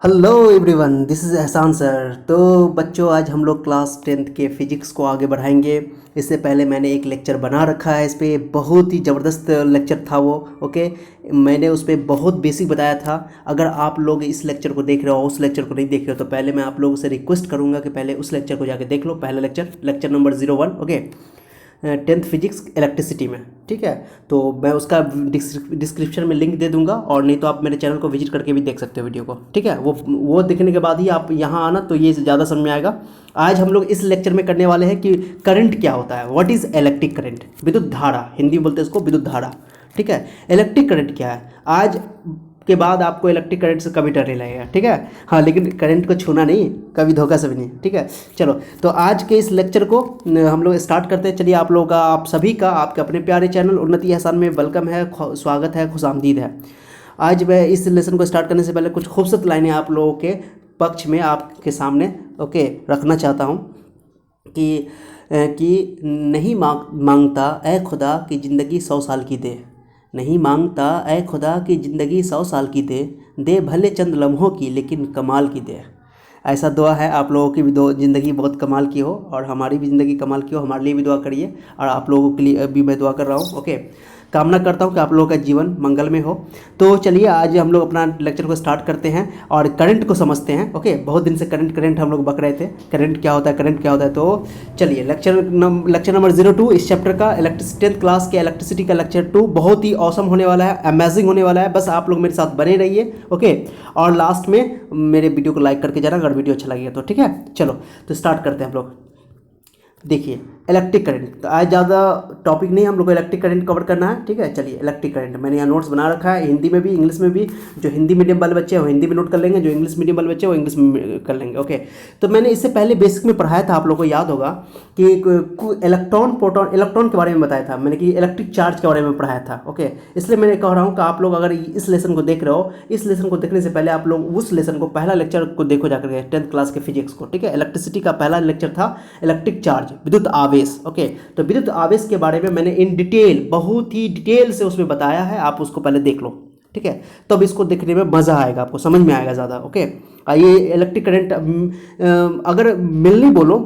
Hello everyone, this is एहसान sir. तो बच्चों, आज हम लोग क्लास 10th के फिजिक्स को आगे बढ़ाएंगे। इससे पहले मैंने एक लेक्चर बना रखा है, इस पे बहुत ही ज़बरदस्त लेक्चर था वो। ओके, मैंने उस पर बहुत बेसिक बताया था। अगर आप लोग इस लेक्चर को देख रहे हो, उस लेक्चर को नहीं देख रहे हो, तो पहले मैं आप लोगों से रिक्वेस्ट करूँगा कि पहले उस लेक्चर को जाके देख लो। पहला lecture number 01। Okay, 10th physics electricity में। ठीक है, तो मैं उसका डिस्क्रिप्शन में लिंक दे दूंगा, और नहीं तो आप मेरे चैनल को विजिट करके भी देख सकते हो वीडियो को। ठीक है, वो देखने के बाद ही आप यहाँ आना, तो ये ज़्यादा समझ में आएगा। आज हम लोग इस लेक्चर में करने वाले हैं कि करंट क्या होता है, व्हाट इज़ इलेक्ट्रिक करंट, विद्युत धारा, हिंदी में बोलते हैं इसको विद्युत धारा। ठीक है, इलेक्ट्रिक करंट क्या है, आज के बाद आपको इलेक्ट्रिक करंट से कभी डर नहीं लगेगा। ठीक है, हाँ, लेकिन करंट को छूना नहीं, कभी धोखा से भी नहीं। ठीक है, चलो, तो आज के इस लेक्चर को हम लोग स्टार्ट करते हैं। चलिए, आप लोगों का, आप सभी का, आपके अपने प्यारे चैनल उन्नति एहसान में वेलकम है, स्वागत है, खुशामदीद है। आज मैं इस लेसन को स्टार्ट करने से पहले कुछ खूबसूरत लाइनें आप लोगों के पक्ष में, आपके सामने ओके रखना चाहता हूँ कि नहीं मांगता ए खुदा की ज़िंदगी 100 साल की दे। नहीं मांगता ए खुदा की ज़िंदगी 100 साल की दे भले चंद लम्हों की लेकिन कमाल की दे। ऐसा दुआ है, आप लोगों की भी ज़िंदगी बहुत कमाल की हो, और हमारी भी ज़िंदगी कमाल की हो। हमारे लिए भी दुआ करिए, और आप लोगों के लिए भी मैं दुआ कर रहा हूँ। ओके, कामना करता हूँ कि आप लोगों का जीवन मंगल में हो। तो चलिए, आज हम लोग अपना लेक्चर को स्टार्ट करते हैं और करंट को समझते हैं। ओके, बहुत दिन से करंट हम लोग बक रहे थे, करंट क्या होता है, करंट क्या होता है। तो चलिए, लेक्चर नंबर 02 इस चैप्टर का, इलेक्ट्रिसिटी 10th क्लास के इलेक्ट्रिसिटी का लेक्चर 2 बहुत ही ऑसम होने वाला है, अमेजिंग होने वाला है। बस आप लोग मेरे साथ बने रहिए। ओके, और लास्ट में मेरे वीडियो को लाइक करके जाना अगर वीडियो अच्छा लगेगा तो। ठीक है, चलो, तो स्टार्ट करते हैं हम लोग। देखिए, इलेक्ट्रिक करंट, तो आज ज़्यादा टॉपिक नहीं, हम लोग को इलेक्ट्रिक करंट कवर करना है। ठीक है, चलिए, इलेक्ट्रिक करंट मैंने यहाँ नोट्स बना रखा है, हिंदी में भी इंग्लिश में भी। जो हिंदी मीडियम वाले बच्चे हैं वो हिंदी में नोट कर लेंगे, जो इंग्लिश मीडियम वाले बच्चे हैं वो इंग्लिश में कर लेंगे। ओके, तो मैंने इससे पहले बेसिक में पढ़ाया था, आप लोगों को याद होगा कि इलेक्ट्रॉन प्रोटॉन, इलेक्ट्रॉन के बारे में बताया था मैंने, कि इलेक्ट्रिक चार्ज के बारे में पढ़ाया था। ओके, इसलिए मैंने कह रहा हूँ कि आप लोग अगर इस लेसन को देख रहे हो, इस लेसन को देखने से पहले आप लोग उस लेसन को, पहला लेक्चर को देखो जाकर, 10th क्लास के फिजिक्स को। ठीक है, इलेक्ट्रिसिटी का पहला लेक्चर था इलेक्ट्रिक चार्ज, विद्युत आवेश। ओके, तो विद्युत आवेश के बारे में मैंने इन डिटेल, बहुत ही डिटेल से उसमें बताया है, आप उसको पहले देख लो। ठीक है, तब तो इसको देखने में मज़ा आएगा, आपको समझ में आएगा ज़्यादा। ओके, ये इलेक्ट्रिक करंट, अगर मिलनी बोलो,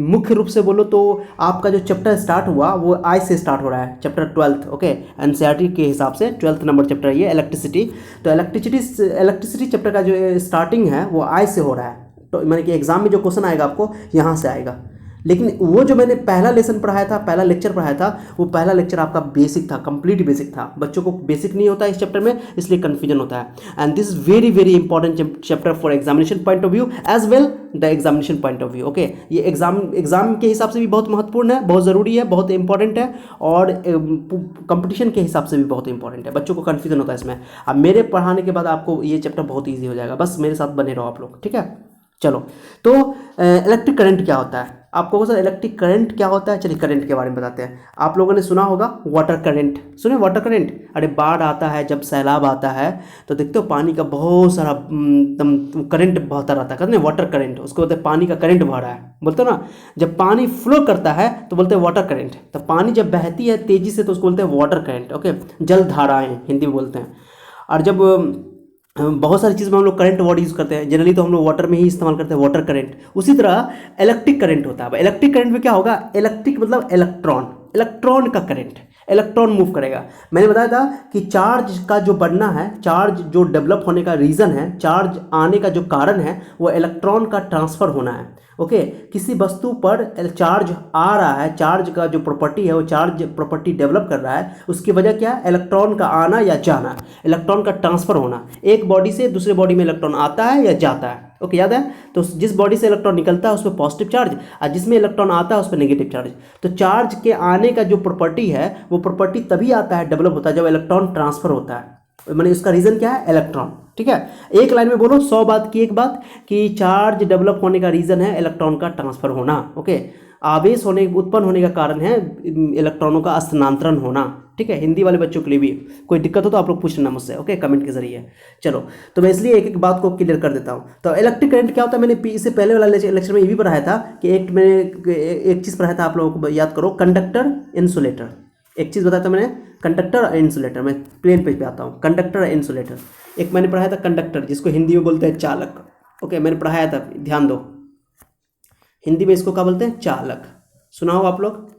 मुख्य रूप से बोलो, तो आपका जो चैप्टर स्टार्ट हुआ वो आज से स्टार्ट हो रहा है, चैप्टर 12th। ओके, एनसीईआरटी के हिसाब से 12th नंबर चैप्टर है ये, इलेक्ट्रिसिटी। तो इलेक्ट्रिसिटी चैप्टर का जो स्टार्टिंग है वो आज से हो रहा है। तो मैंने कि एग्जाम में जो क्वेश्चन आएगा आपको यहाँ से आएगा। लेकिन वो जो मैंने पहला लेसन पढ़ाया था, पहला लेक्चर पढ़ाया था, वो पहला लेक्चर आपका बेसिक था, कंप्लीट बेसिक था। बच्चों को बेसिक नहीं होता इस चैप्टर में, इसलिए कन्फ्यूजन होता है। And this is very very important chapter for examination point of view as well the examination point of view. Okay, ये एग्जाम के हिसाब से भी बहुत महत्वपूर्ण है, बहुत ज़रूरी है, बहुत इंपॉर्टेंट है, और कंपटीशन के हिसाब से भी बहुत इंपॉर्टेंट है। बच्चों को कन्फ्यूजन होता है इसमें। अब मेरे पढ़ाने के बाद आपको ये चैप्टर बहुत ईजी हो जाएगा, बस मेरे साथ बने रहो आप लोग। ठीक है, चलो, तो इलेक्ट्रिक करंट क्या होता है, आपको सर इलेक्ट्रिक करंट क्या होता है, चलिए करंट के बारे में बताते हैं। आप लोगों ने सुना होगा वाटर करंट, सुने वाटर करंट? अरे, बाढ़ आता है, जब सैलाब आता है, तो देखते हो पानी का बहुत सारा करंट बहता रहता है, कहते हैं वाटर करंट, उसको बोलते हैं पानी का करंट बह रहा है, बोलते हो ना। जब पानी फ्लो करता है तो बोलते हैं वाटर करंट, तो पानी जब बहती है तेजी से तो उसको बोलते हैं वाटर करंट। ओके, जल धाराएं हिंदी में बोलते हैं। और जब बहुत सारी चीज़ में हम लोग करंट वर्ड यूज़ करते हैं, जनरली तो हम लोग वाटर में ही इस्तेमाल करते हैं, वाटर करंट। उसी तरह इलेक्ट्रिक करंट होता है। इलेक्ट्रिक करंट में क्या होगा, इलेक्ट्रिक मतलब इलेक्ट्रॉन, इलेक्ट्रॉन का करंट, इलेक्ट्रॉन मूव करेगा। मैंने बताया था कि चार्ज का जो बढ़ना है, चार्ज जो डेवलप होने का रीज़न है, चार्ज आने का जो कारण है, वो इलेक्ट्रॉन का ट्रांसफ़र होना है। ओके, किसी वस्तु पर चार्ज आ रहा है, चार्ज का जो प्रॉपर्टी है वो चार्ज प्रॉपर्टी डेवलप कर रहा है, उसकी वजह क्या है, इलेक्ट्रॉन का आना या जाना, इलेक्ट्रॉन का ट्रांसफ़र होना। एक बॉडी से दूसरे बॉडी में इलेक्ट्रॉन आता है या जाता है। ओके, याद है? तो जिस बॉडी से इलेक्ट्रॉन निकलता है उस पर पॉजिटिव चार्ज, और जिसमें इलेक्ट्रॉन आता है उस पर नेगेटिव चार्ज। तो चार्ज के आने का जो प्रॉपर्टी है, वो प्रॉपर्टी तभी आता है, डेवलप होता है, जब इलेक्ट्रॉन ट्रांसफ़र होता है। मैंने इसका रीज़न क्या है, इलेक्ट्रॉन। ठीक है, एक लाइन में बोलो, 100 बात की एक बात, कि चार्ज डेवलप होने का रीज़न है इलेक्ट्रॉन का ट्रांसफ़र होना। ओके, आवेश उत्पन्न होने का कारण है इलेक्ट्रॉनों का स्थानांतरण होना। ठीक है, हिंदी वाले बच्चों के लिए भी कोई दिक्कत हो तो आप लोग पूछ लेना मुझसे, ओके, कमेंट के जरिए। चलो, तो मैं इसलिए एक एक बात को क्लियर कर देता हूँ। तो इलेक्ट्रिक करंट क्या होता है, मैंने इससे पहले वाला लेक्चर में ये भी पढ़ाया था कि एक चीज़ पढ़ाया था, आप लोगों को याद करो, कंडक्टर इंसुलेटर। एक चीज़ बताया था मैंने, कंडक्टर और इंसुलेटर, मैं प्लेन पेज पे आता हूँ। कंडक्टर और इंसुलेटर, एक मैंने पढ़ाया था कंडक्टर, जिसको हिंदी में बोलते हैं चालक। ओके, मैंने पढ़ाया था, ध्यान दो, हिंदी में इसको क्या बोलते हैं? चालक। सुना हो आप लोग?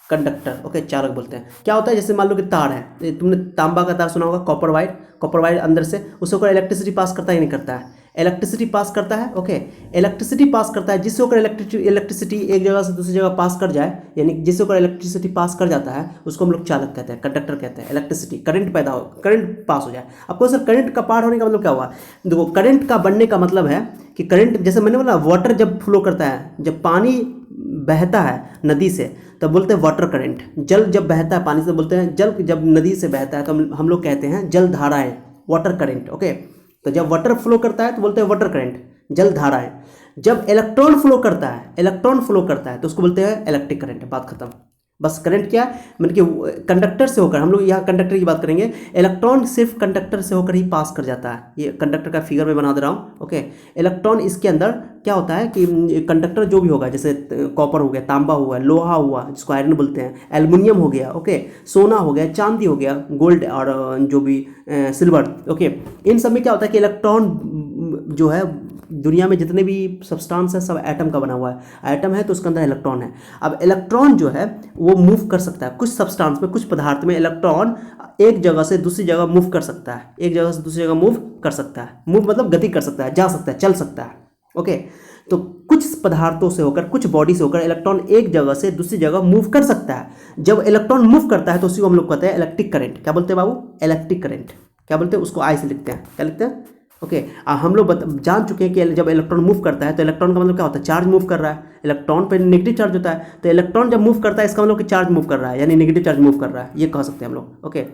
कंडक्टर, ओके, चालक बोलते हैं। क्या होता है, जैसे मान लो कि तार है, तुमने तांबा का तार सुना होगा, कॉपर वायर। कॉपर वायर अंदर से उससे होकर इलेक्ट्रिसिटी पास करता है, नहीं करता है? इलेक्ट्रिसिटी पास करता है। ओके, इलेक्ट्रिसिटी पास करता है, जिससे होकर इलेक्ट्रिसिटी एक जगह से दूसरी जगह पास कर जाए, यानी जिससे होकर इलेक्ट्रिसिटी पास कर जाता है, उसको हम लोग चालक कहते हैं, कंडक्टर कहते हैं। इलेक्ट्रिसिटी, करंट पैदा हो, करंट पास हो जाए। आपको सर करंट का पार होने का मतलब क्या हुआ? देखो, करंट का बनने का मतलब है कि करंट, जैसे मैंने बोला वाटर जब फ्लो करता है, जब पानी बहता है नदी से तब बोलते हैं वाटर करंट। जल जब बहता है पानी से बोलते हैं जल, जब नदी से बहता है तो हम लोग कहते हैं जल धाराएं, वाटर करंट। ओके, तो जब वाटर फ्लो करता है तो बोलते हैं वाटर करंट, जल धाराएं। जब इलेक्ट्रॉन फ्लो करता है, इलेक्ट्रॉन फ्लो करता है तो उसको बोलते हैं इलेक्ट्रिक करंट। बात खत्म। बस करंट क्या है, मतलब कि कंडक्टर से होकर, हम लोग यहाँ कंडक्टर की बात करेंगे, इलेक्ट्रॉन सिर्फ कंडक्टर से होकर ही पास कर जाता है। ये कंडक्टर का फिगर में बना दे रहा हूँ। ओके, इलेक्ट्रॉन इसके अंदर क्या होता है कि कंडक्टर जो भी होगा, जैसे कॉपर हो गया, तांबा हुआ, लोहा हुआ जिसको आयरन बोलते हैं, एल्युमिनियम हो गया, ओके, सोना हो गया, चांदी हो गया, गोल्ड और जो भी सिल्वर, ओके, इन सब में क्या होता है कि इलेक्ट्रॉन जो है, दुनिया में जितने भी सब्सटेंस है सब एटम का बना हुआ है। एटम है तो उसके अंदर इलेक्ट्रॉन है। अब इलेक्ट्रॉन जो है वो मूव कर सकता है, कुछ सब्सटेंस में, कुछ पदार्थ में इलेक्ट्रॉन एक जगह से दूसरी जगह मूव कर सकता है, एक जगह से दूसरी जगह मूव कर सकता है। मूव मतलब गति कर सकता है, जा सकता है, चल सकता है। ओके, तो कुछ पदार्थों से होकर, कुछ बॉडी से होकर इलेक्ट्रॉन एक जगह से दूसरी जगह मूव कर सकता है। जब इलेक्ट्रॉन मूव करता है तो उसी को हम लोग कहते हैं इलेक्ट्रिक करंट। क्या बोलते हैं बाबू? Electric current. क्या बोलते हैं? उसको आई से लिखते हैं। क्या लिखते हैं? ओके, हम लोग जान चुके हैं कि जब इलेक्ट्रॉन मूव करता है तो इलेक्ट्रॉन का मतलब क्या होता है? चार्ज मूव कर रहा है। इलेक्ट्रॉन पे नेगेटिव चार्ज होता है, तो इलेक्ट्रॉन जब मूव करता है इसका मतलब कि चार्ज मूव कर रहा है, यानी नेगेटिव चार्ज मूव कर रहा है, ये कह सकते हैं हम लोग। ओके,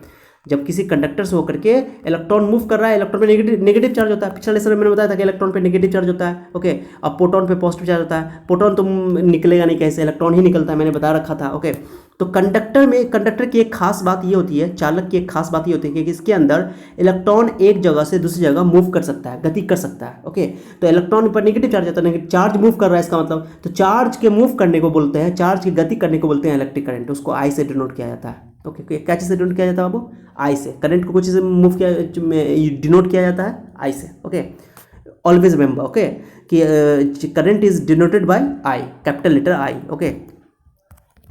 जब किसी कंडक्टर से होकर के इलेक्ट्रॉन मूव कर रहा है, इलेक्ट्रॉन पे नेगेटिव चार्ज होता है। पिछले लेसन में मैंने बताया था कि इलेक्ट्रॉन पे नेगेटिव चार्ज होता है। ओके, अब प्रोटॉन पे पॉजिटिव चार्ज होता है। प्रोटॉन तो निकलेगा नहीं, कैसे? इलेक्ट्रॉन ही निकलता है, मैंने बता रखा था। ओके, तो कंडक्टर की एक खास बात ये होती है, चालक की एक खास बात ये होती है कि इसके अंदर इलेक्ट्रॉन एक जगह से दूसरी जगह मूव कर सकता है, गति कर सकता है। ओके, तो इलेक्ट्रॉन पर नेगेटिव चार्ज आता है, चार्ज मूव कर रहा है, इसका मतलब तो चार्ज के मूव करने को बोलते हैं, चार्ज की गति करने को बोलते हैं इलेक्ट्रिक करंट। उसको आई से डिनोट किया जाता है। ओके, क्या चीज़ से डिनोट किया जाता है बाबू? आई से। करंट को कुछ चीज़ मूव किया, डिनोट किया जाता है आई से। ओके, ऑलवेज रिमेंबर, ओके, कि current is denoted by I, capital letter I. Okay,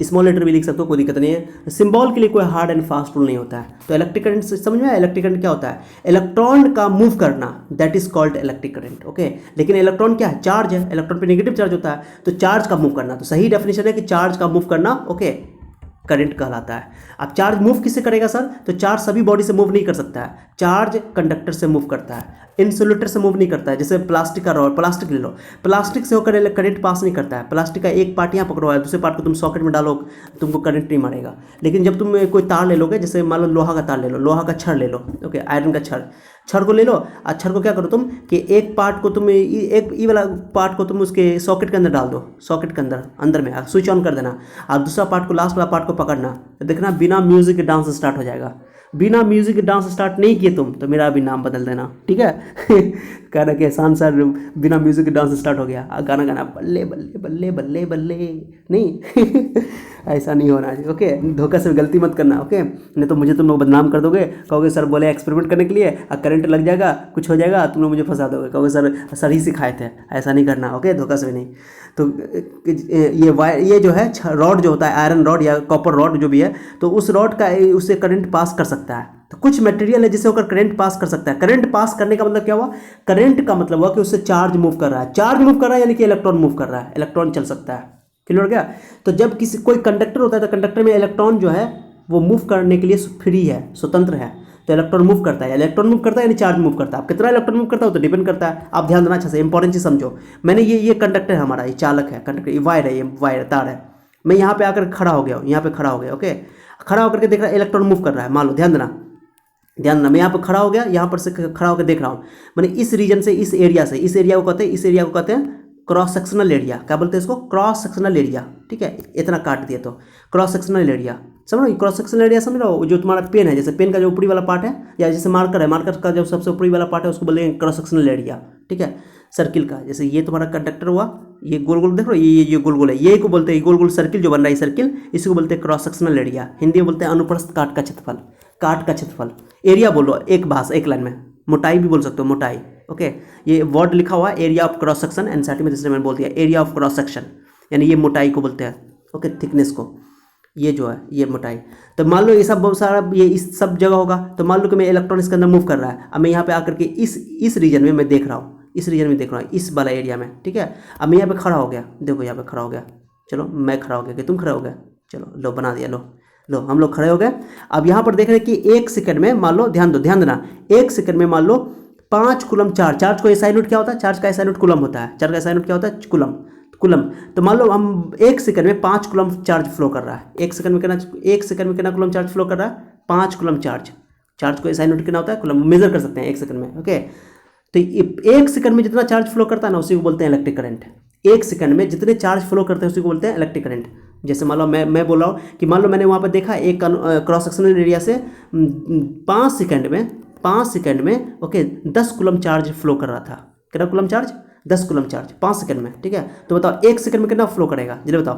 small letter भी लिख सकते हो, कोई दिक्कत नहीं है। सिंबल के लिए कोई हार्ड एंड फास्ट रूल नहीं होता है। तो इलेक्ट्रिक करंट समझ में आया? इलेक्ट्रिक करंट क्या होता है? इलेक्ट्रॉन का मूव करना, that is called electric current. Okay, लेकिन इलेक्ट्रॉन क्या है? चार्ज है, इलेक्ट्रॉन पे नेगेटिव चार्ज होता है, तो चार्ज का मूव करना, तो सही डेफिनेशन है कि चार्ज का मूव करना, ओके, करंट कहलाता है। अब चार्ज मूव किससे करेगा सर? तो चार्ज सभी बॉडी से मूव नहीं कर सकता है, चार्ज कंडक्टर से मूव करता है, इंसुलेटर से मूव नहीं करता है। जैसे प्लास्टिक का रॉड, प्लास्टिक ले लो, प्लास्टिक से होकर करंट पास नहीं करता है। प्लास्टिक का एक पार्ट यहाँ पकड़ो है, दूसरे पार्ट को तुम सॉकेट में डालो, तुमको करंट नहीं मारेगा। लेकिन जब तुम कोई तार ले लोगे, जैसे मान लो लोहा का तार ले लो, लोहा का छड़ ले लो, ओके, आयरन का छड़ को ले लो, और छड़ को क्या करो तुम कि एक पार्ट को तुम एक ई वाला पार्ट को तुम उसके सॉकेट के अंदर डाल दो, सॉकेट के अंदर में स्विच ऑन कर देना, और दूसरा पार्ट को, लास्ट वाला पार्ट को पकड़ना, देखना बिना म्यूजिक के डांस स्टार्ट हो जाएगा। बिना म्यूजिक के डांस स्टार्ट नहीं किए तुम तो मेरा भी नाम बदल देना, ठीक है? कहना कि एहसान सर बिना म्यूजिक के डांस स्टार्ट हो गया, गाना गाना बल्ले बल्ले बल्ले बल्ले बल्ले, नहीं ऐसा नहीं होना चाहिए। ओके, धोखा से गलती मत करना। ओके, नहीं तो मुझे तुम लोग बदनाम कर दोगे, कहोगे सर बोले एक्सपेरिमेंट करने के लिए, करंट लग जाएगा, कुछ हो जाएगा, तुम लोग मुझे फंसा दोगे, कहोगे सर ही सिखाए थे। ऐसा नहीं करना। ओके, धोखा से भी नहीं। तो ये जो है रॉड जो होता है, आयरन रॉड या कॉपर रॉड जो भी है, तो उस रॉड का उससे करंट पास कर सकता है। तो कुछ मटेरियल है जिससे होकर करंट पास कर सकता है। करंट पास करने का मतलब क्या हुआ? करंट का मतलब हुआ कि उससे चार्ज मूव कर रहा है, चार्ज मूव कर रहा है यानी कि इलेक्ट्रॉन मूव कर रहा है, इलेक्ट्रॉन चल सकता है। क्लियर हो गया? तो जब कोई कंडक्टर होता है तो कंडक्टर में इलेक्ट्रॉन जो है वो मूव करने के लिए फ्री है, स्वतंत्र है, तो इलेक्ट्रॉन मूव करता है। इलेक्ट्रॉन मूव करता है यानी चार्ज मूव करता है। आप कितना इलेक्ट्रॉन मूव करता है तो डिपेंड करता है। आप ध्यान देना अच्छा से, इंपॉर्टेंट चीज समझो। मैंने ये कंडक्टर है हमारा, ये चालक है, कंडक्टर, ये वायर है, ये वायर तार है। मैं यहाँ पे आकर खड़ा हो गया हूँ, यहाँ पे खड़ा हो गया, ओके, खड़ा होकर के देख रहा है इलेक्ट्रॉन मूव कर रहा है, मान लो, ध्यान देना, मैं यहाँ पर खड़ा हो गया, यहाँ पर से खड़ा होकर देख रहा हूँ। मैंने इस रीजन से, इस एरिया से, इस एरिया को कहते हैं क्रॉस सेक्शनल एरिया। क्या बोलते हैं इसको? क्रॉस सेक्शनल एरिया, ठीक है? इतना काट दिया तो क्रॉस सेक्शनल एरिया, समझ लो? क्रॉस सेक्शनल एरिया समझ लो, जो तुम्हारा पेन है, जैसे पेन का जो ऊपरी वाला पार्ट है, या जैसे मार्कर है, मार्कर का जो सबसे ऊपरी वाला पार्ट है उसको बोलेंगे क्रॉस सेक्शनल एरिया, ठीक है? सर्किल का, जैसे ये तुम्हारा कंडक्टर हुआ, ये गोल गोल देख लो, ये गोल गोल है, ये को बोलते हैं गोल गोल सर्किल जो बन रहा है, सर्किल, इसी को बोलते हैं क्रॉस सेक्शनल एरिया। हिंदी में बोलते हैं अनुप्रस्थ काट का क्षेत्रफल। काट का क्षेत्रफल, एरिया बोलो एक भाषा एक लाइन में, मोटाई भी बोल सकते हो, मोटाई। ओके, ये वर्ड लिखा हुआ है area of cross section, NCERT में जिसने मैंने बोल दिया एरिया ऑफ क्रॉस सेक्शन, यानी ये मोटाई को बोलते हैं। ओके, थिकनेस को, ये जो है ये मोटाई। तो मान लो ये सब बहुत सारा ये इस सब जगह होगा, तो मान लो कि मैं इलेक्ट्रॉन इसके अंदर मूव कर रहा है, अब मैं यहाँ पे आकर के इस रीजन में मैं देख रहा हूँ, इस रीजन में देख रहा हूँ, इस वाला एरिया में, ठीक है। अब मैं यहाँ पे खड़ा हो गया, देखो यहाँ पे खड़ा हो गया, चलो मैं खड़ा हो गया कि तुम खड़े हो गए, चलो लो बना दिया, लो हम लोग खड़े हो गए। अब यहाँ पर देख रहे हैं कि 1 सेकंड में मान लो, ध्यान देना, 1 सेकंड में मान लो 5 कूलम चार्ज को एसआई यूनिट क्या होता है, चार्ज का एसआई यूनिट कूलम होता है, चार्ज का एसआई यूनिट क्या होता है, कूलम। तो मान लो हम 1 सेकंड में 5 कूलम चार्ज फ्लो कर रहा है, 1 सेकंड में कितना कूलम चार्ज फ्लो कर रहा है, 5 कूलम चार्ज को एसआई यूनिट कितना होता है, कूलम, मेजर कर सकते हैं 1 सेकंड में। ओके, तो 1 सेकंड में जितना चार्ज फ्लो करता है ना उसी को बोलते हैं इलेक्ट्रिक करंट। 1 सेकंड में जितने चार्ज फ्लो करते हैं उसी को बोलते हैं इलेक्ट्रिक करंट। जैसे मान लो मैं बोल रहा हूँ कि मान लो मैंने वहाँ पर देखा एक क्रॉस सेक्शनल एरिया से 5 सेकंड में ओके 10 कूलम चार्ज फ्लो कर रहा था। कितना coulomb charge, 10 coulomb charge 5 second में, ठीक है। तो बताओ 1 सेकंड में कितना फ्लो करेगा, जल्दी बताओ।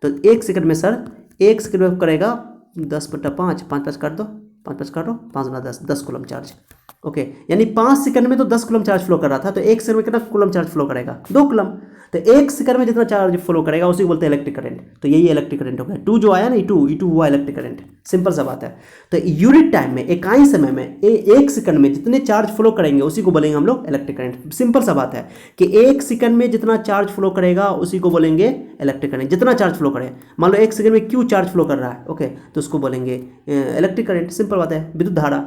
तो 1 सेकंड में सर 1 सेकंड में करेगा 10/5, 5 काट दो, 5 काटो, 5 गुना 10 कूलम चार्ज। ओके, यानी 5 सेकंड में तो 10 कूलम चार्ज फ्लो कर रहा था, तो 1 सेकंड में कितना कूलम चार्ज फ्लो करेगा, 2 कूलम। तो 1 सेकंड में जितना चार्ज फ्लो करेगा उसी को बोलते हैं इलेक्ट्रिक करंट। तो यही इलेक्ट्रिक करंट हो गया। 2 जो आया ना, E2 हुआ इलेक्ट्रिक करंट। सिंपल सा बात है। तो यूनिट टाइम में, इकाई समय में 1 सेकंड में जितने चार्ज फ्लो करेंगे उसी को बोलेंगे हम लोग इलेक्ट्रिक करंट। सिंपल सा बात है कि 1 सेकंड में जितना चार्ज फ्लो करेगा उसी को बोलेंगे इलेक्ट्रिक करंट। जितना चार्ज फ्लो करे, मान लो 1 सेकंड में क्यू चार्ज फ्लो कर रहा है, ओके, तो उसको बोलेंगे इलेक्ट्रिक करंट। सिंपल बात है, विद्युत धारा,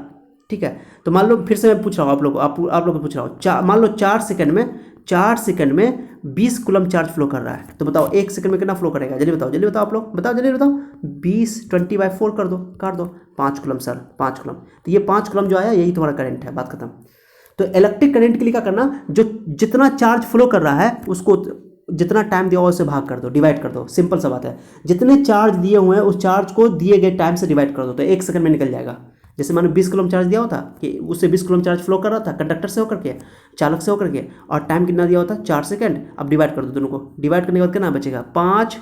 ठीक है। तो मान लो फिर से मैं पूछ रहा हूँ आप लोग को पूछ रहा हूँ, मान लो 4 सेकंड में 20 कूलम चार्ज फ्लो कर रहा है, तो बताओ 1 सेकंड में कितना फ्लो करेगा, जल्दी बताओ आप लोग, जल्दी बताओ। 20/4 कर दो, काट दो, 5 कूलम सर, 5 कूलम। तो ये 5 कूलम जो आया यही तुम्हारा करंट है, बात खत्म। तो इलेक्ट्रिक करंट के लिए क्या करना, जो जितना चार्ज फ्लो कर रहा है उसको जितना टाइम दिया हुआ उससे भाग कर दो, डिवाइड कर दो। सिंपल सा बात है। जितने चार्ज दिए हुए हैं उस चार्ज को दिए गए टाइम से डिवाइड कर दो, तो 1 सेकंड में निकल जाएगा। जैसे मैंने 20 कूलम चार्ज दिया होता कि उससे 20 कूलम चार्ज फ्लो कर रहा था कंडक्टर से होकर के, चालक से होकर के, और टाइम कितना दिया होता 4 सेकंड। अब डिवाइड कर दो दोनों को, डिवाइड करने के बाद कितना बचेगा, 5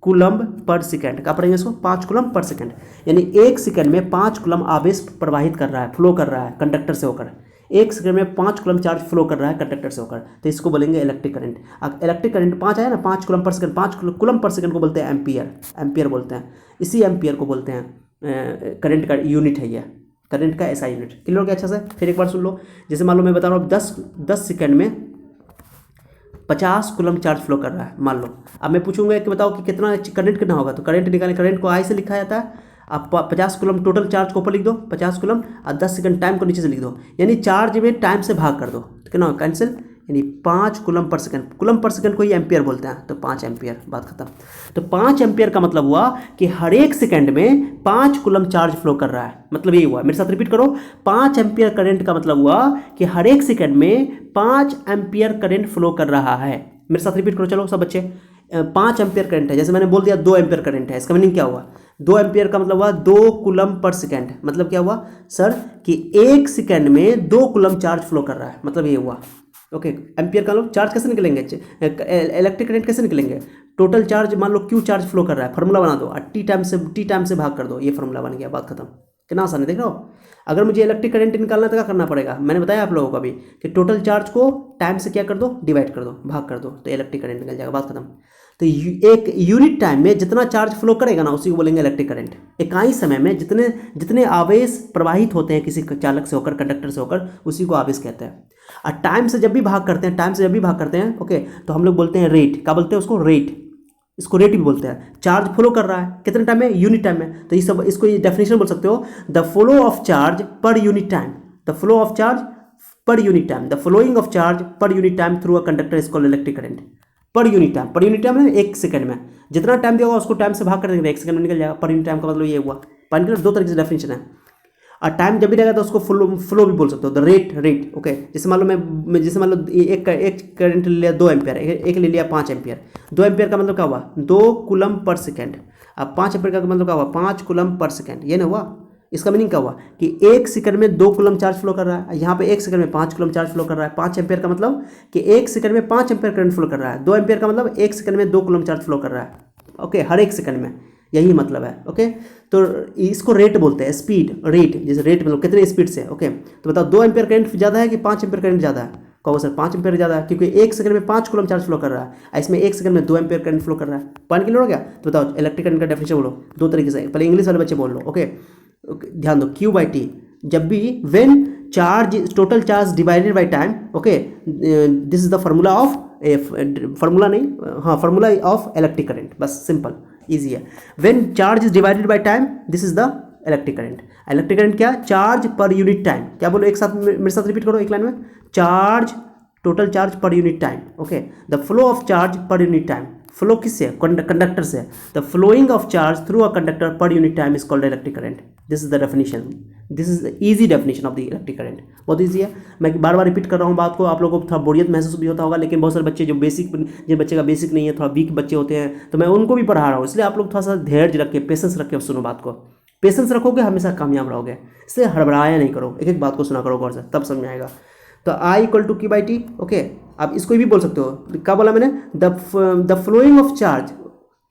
कूलम पर सेकंड। क्या पढ़ेंगे इसको, 5 कूलम पर सेकंड। यानी 1 सेकंड में 5 कूलम आवेश प्रवाहित कर रहा है, फ्लो कर रहा है कंडक्टर से होकर। 1 सेकंड में 5 कूलम चार्ज फ्लो कर रहा है कंडक्टर से होकर, तो इसको बोलेंगे इलेक्ट्रिक करंट। अब इलेक्ट्रिक करंट 5 आया ना, 5 coulomb per second, 5 coulomb per second को बोलते हैं एम्पियर बोलते हैं। इसी एम्पियर को बोलते हैं करंट का यूनिट है, ये करंट का ऐसा यूनिट। क्लियर हो गया अच्छे से। फिर एक बार सुन लो, जैसे मान लो मैं बता रहा हूँ 10 सेकंड में 50 कूलम चार्ज फ्लो कर रहा है, मान लो। अब मैं पूछूंगा कि बताओ कि कितना करंट कितना होगा, तो करंट निकालने, करंट को आई से लिखा जाता है। अब 50 कूलम टोटल चार्ज को ऊपर लिख दो 50 कूलम, और 10 सेकंड टाइम को नीचे से लिख दो, यानी चार्ज में टाइम से भाग कर दो, तो कितना होगा, कैंसिल, यानी 5 coulomb per second. Coulomb per second को ही एम्पियर बोलते हैं, तो 5 एम्पियर, बात खत्म। तो 5 एम्पियर का मतलब हुआ कि हर एक सेकंड में 5 कूलम चार्ज फ्लो कर रहा है, मतलब ये हुआ। मेरे साथ रिपीट करो, 5 एम्पियर करंट का मतलब हुआ कि हर एक सेकंड में 5 एम्पियर करंट फ्लो कर रहा है। मेरे साथ रिपीट करो, चलो सब बच्चे। 5 एम्पियर करंट है, जैसे मैंने बोल दिया 2 एम्पियर करंट है, इसका मीनिंग क्या हुआ, 2 एम्पियर का मतलब हुआ 2 कूलम पर सेकंड। मतलब क्या हुआ सर कि 1 सेकंड में 2 कूलम चार्ज फ्लो कर रहा है, मतलब ये हुआ। ओके, एम्पियर का लोग चार्ज कैसे निकलेंगे, इलेक्ट्रिक करंट कैसे निकलेंगे, टोटल चार्ज मान लो क्यू चार्ज फ्लो कर रहा है, फार्मूला बना दो, और टी टाइम से भाग कर दो, ये फार्मूला बन गया, बात खत्म। कितना आसान है, देख रहे हो। अगर मुझे इलेक्ट्रिक करंट निकालना तो क्या करना पड़ेगा, मैंने बताया आप लोगों को अभी कि टोटल चार्ज को टाइम से क्या कर दो, डिवाइड कर दो, भाग कर दो, तो इलेक्ट्रिक करंट निकल जाएगा, बात खत्म। तो एक यूनिट टाइम में जितना चार्ज फ्लो करेगा ना उसी को बोलेंगे इलेक्ट्रिक करंट। इकाई समय में जितने आवेश प्रवाहित होते हैं किसी चालक से होकर, कंडक्टर से होकर, उसी को आवेश कहते हैं। और टाइम से जब भी भाग करते हैं, ओके, तो हम लोग बोलते हैं रेट। क्या बोलते हैं उसको, रेट। इसको रेट भी बोलते हैं। चार्ज फ्लो कर रहा है कितने टाइम में, यूनिट टाइम में। तो ये सब इसको ये डेफिनेशन बोल सकते हो, the flow of charge per unit time, the flow of charge per unit time, the flowing of charge per unit time through a conductor is called electric current. पर यूनिट टाइम में 1 second में जितना time दिया होगा उसको time से भाग कर देंगे, 1 सेकंड में निकल जाएगा। पर यूनिट टाइम का मतलब ये हुआ। पर यूनिट 2 तरीके से डेफिनेशन है। और टाइम जब भी रहेगा तो उसको फ्लो भी बोल सकते हो, द रेट। ओके, जैसे मान लो मैं जैसे मान लो एक करंट ले लिया 2 एम्पियर, एक ले लिया 5 एम्पियर। 2 एम्पियर का मतलब क्या हुआ, 2 कूलम पर सेकंड। अब 5 एम्पियर का मतलब क्या हुआ, 5 कूलम पर सेकंड, ये ना हुआ। इसका मीनिंग क्या हुआ कि 1 सेकंड में 2 कूलम चार्ज फ्लो कर रहा है, यहाँ पे 1 सेकंड में 5 कूलम चार्ज फ्लो कर रहा है। 5 एम्पियर का मतलब कि 1 सेकंड में 5 एम्पियर करंट फ्लो कर रहा है। 2 एम्पियर का मतलब 1 सेकंड में 2 कूलम चार्ज फ्लो कर रहा है। ओके, हर एक सेकंड में, यही मतलब है। ओके, तो इसको रेट बोलते हैं, स्पीड रेट, जैसे रेट मतलब कितने स्पीड से। ओके, तो बताओ 2 एम्पियर करंट ज़्यादा है कि 5 एम्पियर करंट ज़्यादा है? कहो सर 5 एम्पियर ज़्यादा है, क्योंकि 1 सेकंड में 5 कूलम चार्ज फ्लो कर रहा है, इसमें 1 सेकंड में 2 एम्पियर करंट फ्लो कर रहा है। पॉइंट क्लियर हो गया? तो बताओ इलेक्ट्रिक करंट का डेफिनेशन बोलो दो तरीके से, पहले इंग्लिश वाले बच्चे बोल लो। ओके, ध्यान दो, Q बाई टी, जब भी when charge total charge divided by time. Okay, this is the formula of formula नहीं, हाँ फार्मूला ऑफ इलेक्ट्रिक करंट, बस सिंपल इजी है। When charge is divided by time, this is the electric current. Electric current क्या? Charge per unit time. क्या बोलो एक साथ मेरे साथ रिपीट करो एक लाइन में, charge total charge per unit time. Okay, the flow of charge per unit time, flow किससे? कंडक्टर से। The flowing of charge through a conductor per unit time is called electric current. This is the definition, this is the easy definition of the electric current. बहुत easy है, मैं बार बार repeat कर रहा हूँ बात को, आप लोगों को थोड़ा बोरियत महसूस भी होता होगा, लेकिन बहुत सारे बच्चे जो बेसिक, जिन बच्चे का बेसिक नहीं है, थोड़ा वीक बच्चे होते हैं, तो मैं उनको भी पढ़ा रहा हूँ, इसलिए आप लोग थोड़ा सा धैर्य रख के, पेशेंस रख के सुनो बात को। पेशेंस रखोगे हमेशा कामयाब रहोगे, इसलिए हड़बड़ाया नहीं करो, एक एक बात को सुना करो गौर से, तब समझ में आएगा। तो I equal to Q by T. Okay, आप इसको भी बोल सकते हो, क्या बोला मैंने? The flowing of charge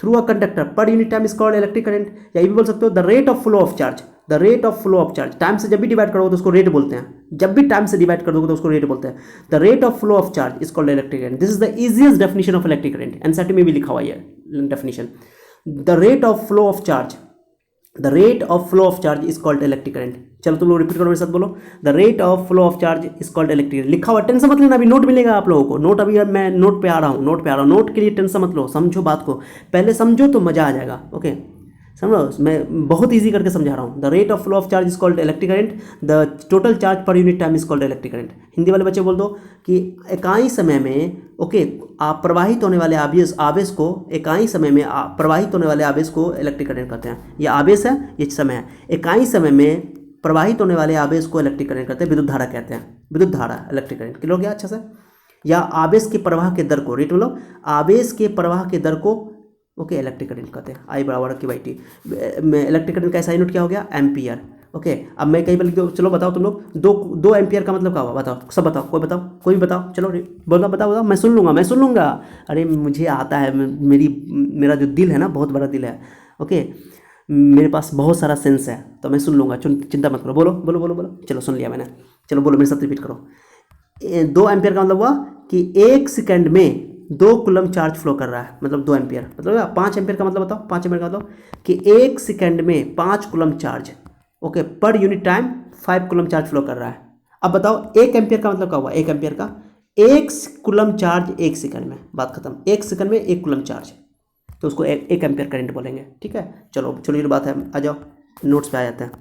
through a conductor per unit time is called electric current. या ये भी बोल सकते हो the rate of flow of charge, the rate of flow of charge. Time से जब भी डिवाइड करोगे तो उसको रेट बोलते हैं, जब भी टाइम से डिवाइड कर दोगे तो उसको रेट बोलते हैं। The rate of flow of charge is called electric current. This is the easiest definition of electric current, NCERT में भी लिखा हुआ है definition. The rate of flow of charge, the rate of flow of charge is called electric current. चलो तुम लोग repeat करो मेरे साथ, बोलो the rate of flow of charge is called electric current. लिखा हुआ, टेंशन मत लेना, अभी नोट मिलेगा आप लोगों को, नोट अभी मैं नोट पे आ रहा हूँ, नोट के लिए टेंशन मत लो, समझो बात को, पहले समझो तो मजा आ जाएगा। ओके, समझो, मैं बहुत ईजी करके समझा रहा हूँ। The rate of flow of charge is called electric current, the total charge per unit time is called electric current. Hindi वाले बच्चे बोल दो कि इकाई समय में, ओके, आप प्रवाहित होने वाले आवेश को, इकाई समय में प्रवाहित होने वाले आवेश को इलेक्ट्रिक करंट कहते हैं। ये आवेश है, ये समय है। इकाई समय में प्रवाहित होने वाले आवेश को इलेक्ट्रिक करंट कहते हैं, विद्युत धारा कहते हैं, विद्युत धारा इलेक्ट्रिक करंट। क्लियर हो गया अच्छा से? या आवेश के प्रवाह के दर को, रेट मतलब आवेश के प्रवाह के दर को, ओके, इलेक्ट्रिक करंट कहते हैं। I बराबर Q by T. Electric current का SI यूनिट क्या हो गया? एम्पियर। ओके, अब मैं कहीं पर लिख दो, चलो बताओ तुम लोग, दो एम्पियर का मतलब क्या हुआ? बताओ, सब बताओ, कोई भी बताओ, चलो बताओ, मैं सुन लूँगा। अरे मुझे आता है, मेरा जो दिल है ना, बहुत बड़ा दिल है। ओके, मेरे पास बहुत सारा सेंस है, तो मैं सुन लूँगा, चिंता मत करो। बोलो। चलो सुन लिया मैंने, चलो बोलो मेरे साथ रिपीट करो। 2 एम्पियर का मतलब हुआ कि 1 सेकंड में 2 कूलम चार्ज फ्लो कर रहा है, मतलब 2 एम्पियर। मतलब 5 एम्पियर का मतलब बताओ, 5 एम्पियर का मतलब कि 1 सेकंड में 5 कूलम चार्ज, ओके, पर unit time 5 coulomb charge flow कर रहा है। अब बताओ 1 एम्पियर का मतलब क्या हुआ? 1 एम्पियर का 1 कूलम चार्ज 1 सेकंड में, बात खत्म। 1 सेकंड में 1 कूलम चार्ज, तो उसको 1 एम्पियर करंट बोलेंगे। ठीक है, चलो ये बात है, आ जाओ नोट्स पे आ जाते हैं।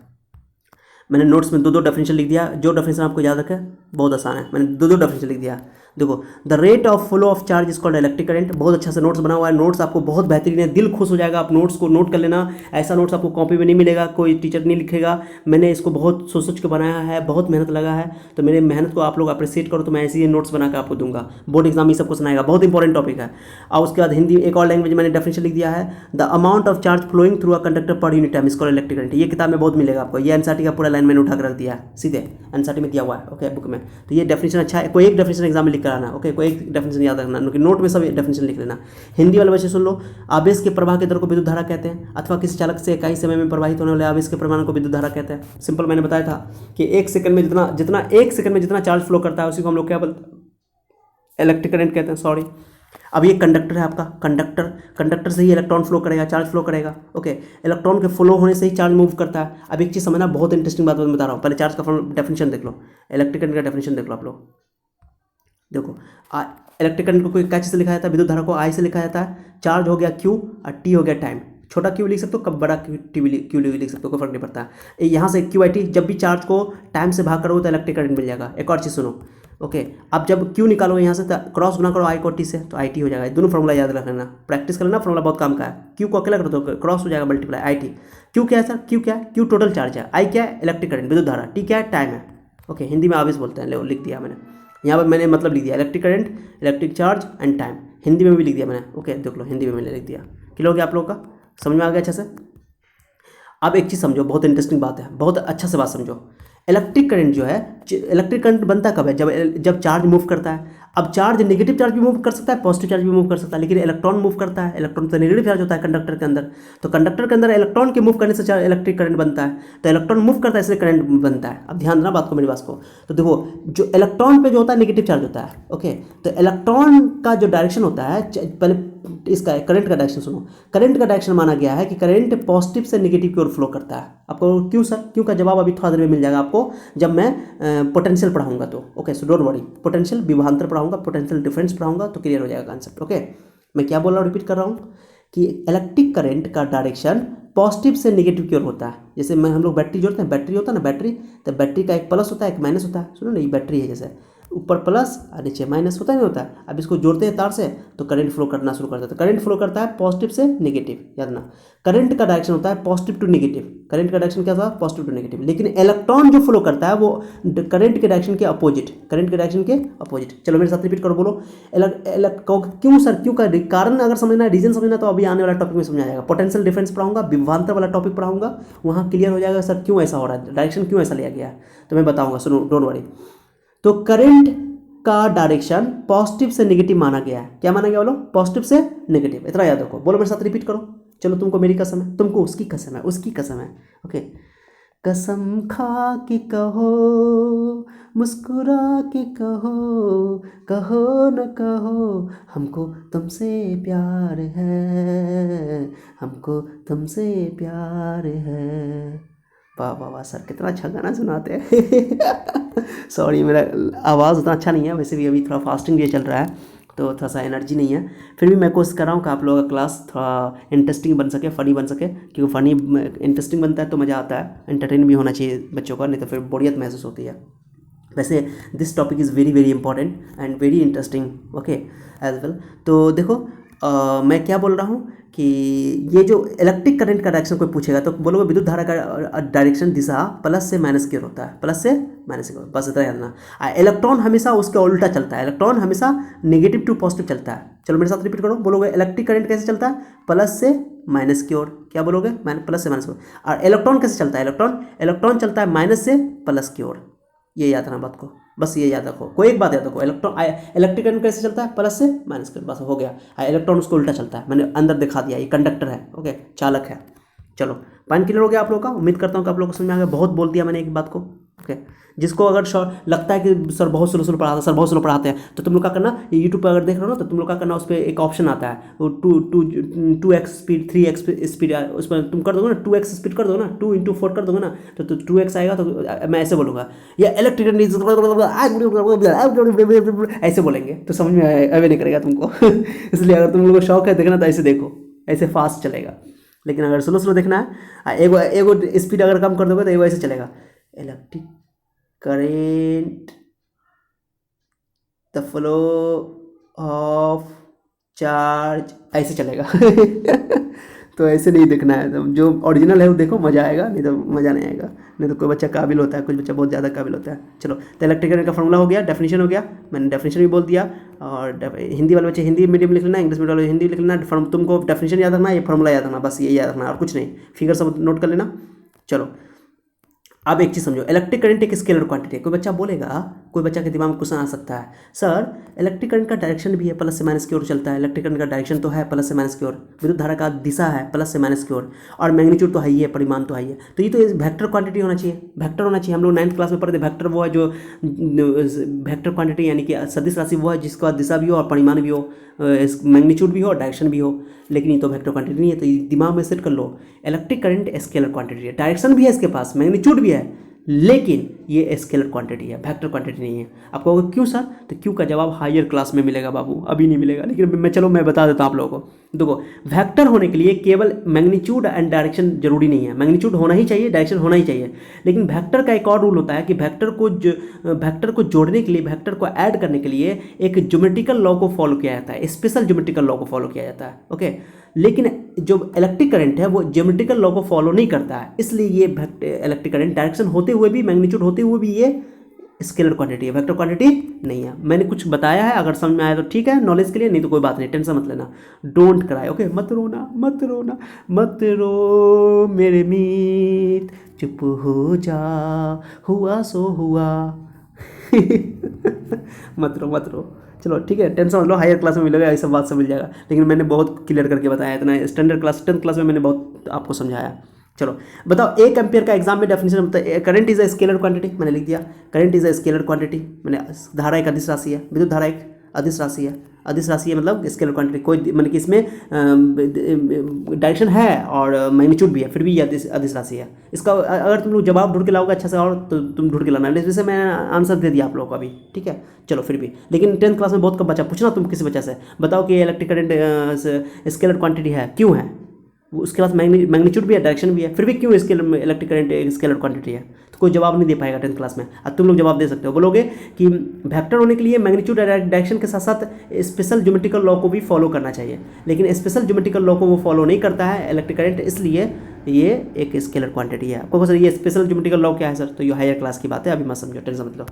मैंने नोट्स में दो डेफिनेशन लिख दिया, जो डेफिनेशन आपको याद रखे बहुत आसान है, मैंने दो डेफिनेशन लिख दिया। देखो, the rate of flow of charge is called electric current. बहुत अच्छा से नोट्स बना हुआ है, नोट्स आपको बहुत बेहतरीन है, दिल खुश हो जाएगा। आप नोट्स को नोट कर लेना, ऐसा नोट्स आपको कॉपी में नहीं मिलेगा, कोई टीचर नहीं लिखेगा। मैंने इसको बहुत सोच के बनाया है, बहुत मेहनत लगा है, तो मेरे मेहनत को आप लोग अप्रिशिएट करो, तो मैं ऐसे ही नोट्स बना के आपको दूंगा। बोर्ड एग्जाम में सबको सुनाएगा, बहुत इंपॉर्टेंट टॉपिक है। और उसके बाद हिंदी एक और लैंग्वेज मैंने डेफिनेशन लिख दिया है, the amount of charge flowing through a conductor per unit time is called electric current. ये किताब में बहुत मिलेगा आपको, ये एनसीईआरटी का पूरा लाइन मैंने उठा कर रख दिया है, सीधे एनसीईआरटी में दिया हुआ है, ओके, बुक में। तो ये डेफिनेशन अच्छा है, कोई एक डेफिनेशन एग्जाम में लिख कर आना, ओके, कोई एक डेफिनेशन याद रखना, नोट में सब डेफिनेशन लिख लेना। हिंदी वाले बच्चे सुन लो, आवेश के प्रवाह के दर को विद्युत धारा कहते हैं, अथवा किसी चालक से इकाई समय में प्रवाहित होने वाले आवेश के परिमाण को विद्युत धारा कहते हैं। सिंपल, मैंने बताया था कि 1 सेकंड में जितना चार्ज फ्लो करता है उसी को हम लोग क्या बोलते हैं? इलेक्ट्रिक करंट कहते हैं। सॉरी, अब ये कंडक्टर है आपका, कंडक्टर से ही इलेक्ट्रॉन फ्लो करेगा, चार्ज फ्लो करेगा। ओके, इलेक्ट्रॉन के फ्लो होने से ही चार्ज मूव करता है। अब एक चीज़ समझना, बहुत इंटरेस्टिंग बात मैं बता रहा हूँ, पहले चार्ज का डेफिनेशन देख लो, इलेक्ट्रिक करंट का डेफिनेशन देख लो आप लोग। देखो, इलेक्ट्रिक करंट को कोई क्या चीज़ से लिखा जाता है? विद्युत धारा को I से लिखा जाता है। चार्ज हो गया Q और T हो गया टाइम। छोटा Q लिख सकते हो, कब बड़ा Q लिख सकते हो, कोई फर्क नहीं पड़ता है। यहाँ से Q बाई टी, जब भी चार्ज को टाइम से भाग करोगे तो इलेक्ट्रिक करंट मिल जाएगा। एक और चीज़ सुनो, ओके, अब जब Q निकालोगे यहाँ से तो क्रॉस गुना करो I को T से, तो IT हो जाएगा। दोनों फॉर्मूला याद रख लेना, प्रैक्टिस कर लेना, फॉर्मूला बहुत काम का है। Q को अकेला करो तो क्रॉस हो जाएगा, मल्टीप्लाई IT। Q क्या है सर? Q क्या है? Q टोटल चार्ज है, I क्या है? इलेक्ट्रिक करंट, विद्युत धारा, T क्या है? टाइम है। ओके, हिंदी में आवेश बोलते हैं, लिख दिया मैंने यहाँ पर, मैंने मतलब लिख दिया electric current, electric charge and time, Hindi में भी लिख दिया मैंने। ओके, देख लो, हिंदी में मैंने लिख दिया। क्लियर हो गया आप लोगों का? समझ में आ गया अच्छे से? अब एक चीज़ समझो, बहुत इंटरेस्टिंग बात है, बहुत अच्छा से बात समझो। इलेक्ट्रिक करंट जो है, इलेक्ट्रिक करंट बनता कब है? जब चार्ज मूव करता है। अब चार्ज नेगेटिव चार्ज भी मूव कर सकता है, पॉजिटिव चार्ज भी मूव कर सकता है, लेकिन इलेक्ट्रॉन मूव करता है। इलेक्ट्रॉन तो नेगेटिव चार्ज होता है कंडक्टर के अंदर, तो कंडक्टर के अंदर इलेक्ट्रॉन के मूव करने से इलेक्ट्रिक करंट बनता है। तो इलेक्ट्रॉन मूव करता है इसलिए करंट बनता है। अब ध्यान देना बात को, मेरी बात को। तो देखो, जो इलेक्ट्रॉन पे जो होता है नेगेटिव चार्ज होता है, ओके। तो इलेक्ट्रॉन का जो डायरेक्शन होता है, पहले इसका करंट का डायरेक्शन सुनो। करंट का डायरेक्शन माना गया है कि करंट पॉजिटिव से नेगेटिव की ओर फ्लो करता है। आपको क्यों सर, क्यों का जवाब अभी थोड़ा देर में मिल जाएगा आपको, जब मैं पोटेंशियल पढ़ाऊंगा तो। Okay, so don't worry, potential विभवांतर पढ़ाऊंगा, पोटेंशियल डिफरेंस पढ़ाऊंगा तो क्लियर हो जाएगा कॉन्सेप्ट। ओके, मैं क्या बोल रहा हूँ, रिपीट कर रहा हूँ कि इलेक्ट्रिक करंट का डायरेक्शन पॉजिटिव से नेगेटिव की ओर होता है। जैसे मैं हम लोग बैटरी जोड़ते हैं, बैटरी होता है ना, बैटरी, तो बैटरी का एक प्लस होता है एक माइनस होता है। सुनो ना, ये बैटरी है, जैसे ऊपर प्लस और नीचे माइनस होता है, नहीं होता है। अब इसको जोड़ते हैं तार से तो करंट फ्लो करना शुरू करता है। तो करंट फ्लो करता है पॉजिटिव से नेगेटिव, याद ना। करंट का डायरेक्शन होता है पॉजिटिव टू नेगेटिव। करंट का डायरेक्शन क्या था, पॉजिटिव टू नेगेटिव। लेकिन इलेक्ट्रॉन जो फ्लो करता है वो करंट के डायरेक्शन के अपोजिट, करंट के डायरेक्शन के अपोजिट। चलो मेरे साथ रिपीट करो, बोलो। क्यों सर, क्यों का कारण अगर समझना है, रीजन समझना, तो अभी आने वाला टॉपिक में समझा जाएगा। पोटेंशियल डिफरेंस पढ़ाऊंगा, विभवांतर वाला टॉपिक पढ़ाऊंगा, वहाँ क्लियर हो जाएगा सर क्यों ऐसा हो रहा है, डायरेक्शन क्यों ऐसा लिया गया है, तो मैं बताऊंगा, सुनो, डोंट वरी। तो करंट का डायरेक्शन पॉजिटिव से नेगेटिव माना गया है। क्या माना गया, बोलो, पॉजिटिव से नेगेटिव। इतना याद रखो, बोलो मेरे साथ, रिपीट करो। चलो, तुमको मेरी कसम है, तुमको उसकी कसम है, उसकी कसम है। ओके, कसम खा के कहो, मुस्कुरा के कहो, कहो न कहो, हमको तुमसे प्यार है, हमको तुमसे प्यार है। वाह वाह वाह सर, कितना अच्छा गाना सुनाते हैं। सॉरी, मेरा आवाज़ उतना अच्छा नहीं है, वैसे भी अभी थोड़ा फास्टिंग डे चल रहा है तो थोड़ा सा एनर्जी नहीं है। फिर भी मैं कोशिश कर रहा हूँ कि आप लोगों का क्लास थोड़ा इंटरेस्टिंग बन सके, फ़नी बन सके, क्योंकि फ़नी इंटरेस्टिंग बनता है तो मज़ा आता है, एंटरटेन भी होना चाहिए बच्चों का, नहीं तो फिर बोरियत महसूस होती है। वैसे this topic is very very important and very interesting, okay, as well. तो देखो, मैं क्या बोल रहा हूँ कि ये जो इलेक्ट्रिक करंट का डायरेक्शन कोई पूछेगा तो बोलोगे विद्युत धारा का डायरेक्शन दिशा प्लस से माइनस की ओर होता है, प्लस से माइनस की ओर, बस इतना याद रखना। इलेक्ट्रॉन हमेशा उसके उल्टा चलता है, इलेक्ट्रॉन हमेशा नेगेटिव टू पॉजिटिव चलता है। चलो मेरे साथ रिपीट करो, बोलोगे इलेक्ट्रिक करंट कैसे चलता है, प्लस से माइनस की ओर। क्या बोलोगे, प्लस से माइनस की ओर। और इलेक्ट्रॉन कैसे चलता है, इलेक्ट्रॉन चलता है माइनस से प्लस की ओर। ये याद रखना बात को, बस ये याद रखो। कोई एक बात याद रखो, इलेक्ट्रिक करंट कैसे चलता है, प्लस से माइनस कर, बस हो गया। इलेक्ट्रॉन उसको उल्टा चलता है, मैंने अंदर दिखा दिया, ये कंडक्टर है, ओके, चालक है। चलो, पॉइंट क्लियर हो गया आप लोगों का, उम्मीद करता हूँ कि आप लोगों को समझ में आ गया। बहुत बोल दिया मैंने एक बात को, ओके। जिसको अगर लगता है कि सर बहुत स्लो पढ़ाते हैं, सर बहुत स्लो पढ़ाते हैं, तो तुम लोग क्या करना, यूट्यूब पर अगर देख रहे हो ना, तो तुम लोग क्या करना, उस पर एक ऑप्शन आता है, वो 2x स्पीड, 3x स्पीड, उस पर तुम कर दोगे ना, 2x स्पीड कर दो ना, 2x4 कर दोगे ना, तो 2x आएगा। तो मैं ऐसे बोलूँगा, या इलेक्ट्रिक ऐसे बोलेंगे तो समझ में अवे नहीं करेगा तुमको। इसलिए अगर तुम लोग को शौक है देखना तो ऐसे देखो, ऐसे फास्ट चलेगा। लेकिन अगर स्लो स्लो देखना है, एगो स्पीड अगर कम कर दोगे तो एगो ऐसे चलेगा, electric current the flow of charge, ऐसे चलेगा। तो ऐसे नहीं देखना है, तो जो ओरिजिनल है वो देखो, मज़ा आएगा, नहीं तो मज़ा नहीं आएगा। नहीं तो कोई बच्चा काबिल होता है, कुछ बच्चा बहुत ज़्यादा काबिल होता है। चलो, तो इलेक्ट्रिक करंट का फॉर्मूला हो गया, डेफिनेशन हो गया, मैंने डेफिनेशन भी बोल दिया। और हिंदी वाले बच्चे हिंदी मीडियम लिख लेना, इंग्लिश मीडियम वाले हिंदी लिख लेना। तुमको डेफिनेशन याद रखना, ये फॉर्मूला याद रखना, बस ये याद रखना और कुछ नहीं। फिगर सब नोट कर लेना। चलो, अब एक चीज़ समझो, इलेक्ट्रिक करंट एक स्केलर क्वांटिटी है। कोई बच्चा बोलेगा, कोई बच्चा के दिमाग में क्वेश्चन आ सकता है, सर इलेक्ट्रिक करंट का डायरेक्शन भी है, प्लस से माइनस की ओर चलता है। इलेक्ट्रिक करंट का डायरेक्शन तो है प्लस से माइनस की ओर, विद्युत धारा का दिशा है प्लस से माइनस की ओर, और मैग्नीट्यूड तो है ही है, परिमाण तो है ही है। तो ये तो वेक्टर क्वांटिटी होना चाहिए, वेक्टर होना चाहिए। हम लोग 9th क्लास में पढ़ते, वेक्टर वो है जो वेक्टर क्वांटिटी यानी कि सदिश राशि वो है जिसका दिशा भी हो और परिमाण भी हो, मैग्नीट्यूड भी हो और डायरेक्शन भी हो। लेकिन ये तो वेक्टर क्वांटिटी नहीं है, तो दिमाग में सेट कर लो, इलेक्ट्रिक करंट स्केलर क्वांटिटी है, डायरेक्शन भी है इसके पास, मैग्नीट्यूड भी है, लेकिन ये स्केलर क्वांटिटी है, वेक्टर क्वांटिटी नहीं है। आपको क्यों सर, तो क्यों का जवाब हायर क्लास में मिलेगा बाबू, अभी नहीं मिलेगा। लेकिन मैं बता देता हूँ आप लोगों को। देखो, वेक्टर होने के लिए केवल मैग्नीट्यूड एंड डायरेक्शन जरूरी नहीं है, मैग्नीट्यूड होना ही चाहिए, डायरेक्शन होना ही चाहिए। लेकिन वेक्टर का एक और रूल होता है कि वेक्टर को जोड़ने के लिए, वेक्टर को ऐड करने के लिए एक ज्योमेट्रिकल लॉ को फॉलो किया जाता है, स्पेशल ज्योमेट्रिकल लॉ को फॉलो किया जाता है, ओके। लेकिन जो इलेक्ट्रिक करंट है वो ज्योमेट्रिकल लॉ को फॉलो नहीं करता है, इसलिए ये इलेक्ट्रिक करंट डायरेक्शन होते हुए भी, मैग्नीट्यूड होते हुए भी ये स्केलर क्वांटिटी है, वेक्टर क्वांटिटी नहीं है। मैंने कुछ बताया है, अगर समझ में आया तो ठीक है, नॉलेज के लिए, नहीं तो कोई बात नहीं, टेंशन मत लेना, डोंट क्राई, ओके। मत रोना, मत रोना, मत रो मेरे मीत, चुप हो जा, हुआ सो हुआ। मत रो, मत रो। चलो ठीक है, टेंशन मत लो, हायर क्लास में मिलेगा, ये सब बात सब मिल जाएगा, लेकिन मैंने बहुत क्लियर करके बताया, इतना स्टैंडर्ड क्लास 10th क्लास में मैंने बहुत आपको समझाया। चलो बताओ, 1 एम्पियर का एग्जाम में डेफिनेशन बताइए। Current is a scalar quantity, मैंने लिख दिया, current is a scalar quantity, मैंने धारा एक अदिश राशि है, विद्युत धारा एक अदिश राशि है, अदिश राशि है मतलब स्केलर क्वांटिटी, कोई मतलब कि इसमें डायरेक्शन है और मैग्नीट्यूड भी है, फिर भी ये अदिश राशि है। इसका अगर तुम लोग जवाब ढूंढ के लाओगे अच्छा से, और तो तुम ढूंढ के लाना, जैसे मैं आंसर दे दिया आप लोगों को अभी, ठीक है। चलो फिर भी, लेकिन 10th क्लास में बहुत कम बच्चा पूछना, तुम किसी बच्चे से बताओ कि इलेक्ट्रिक करंट स्केलर क्वांटिटी है, क्यों है, उसके पास मैग्नीट्यूड भी है, डायरेक्शन भी है, फिर भी क्यों इसके इलेक्ट्रिक करंट एक स्केलर क्वांटिटी है, तो कोई जवाब नहीं दे पाएगा 10th क्लास में। अब तुम लोग जवाब दे सकते हो, बोलोगे कि वेक्टर होने के लिए मैग्नीट्यूड और डायरेक्शन के साथ साथ स्पेशल ज्योमेट्रिकल लॉ को भी फॉलो करना चाहिए, लेकिन स्पेशल ज्योमेट्रिकल लॉ को वो फॉलो नहीं करता है इलेक्ट्रिक करंट, इसलिए ये एक स्केलर क्वांटिटी है। आपको सर ये स्पेशल ज्योमेट्रिकल लॉ क्या है सर, तो ये हायर क्लास की बात है, अभी मत समझो, टेंशन मत लो,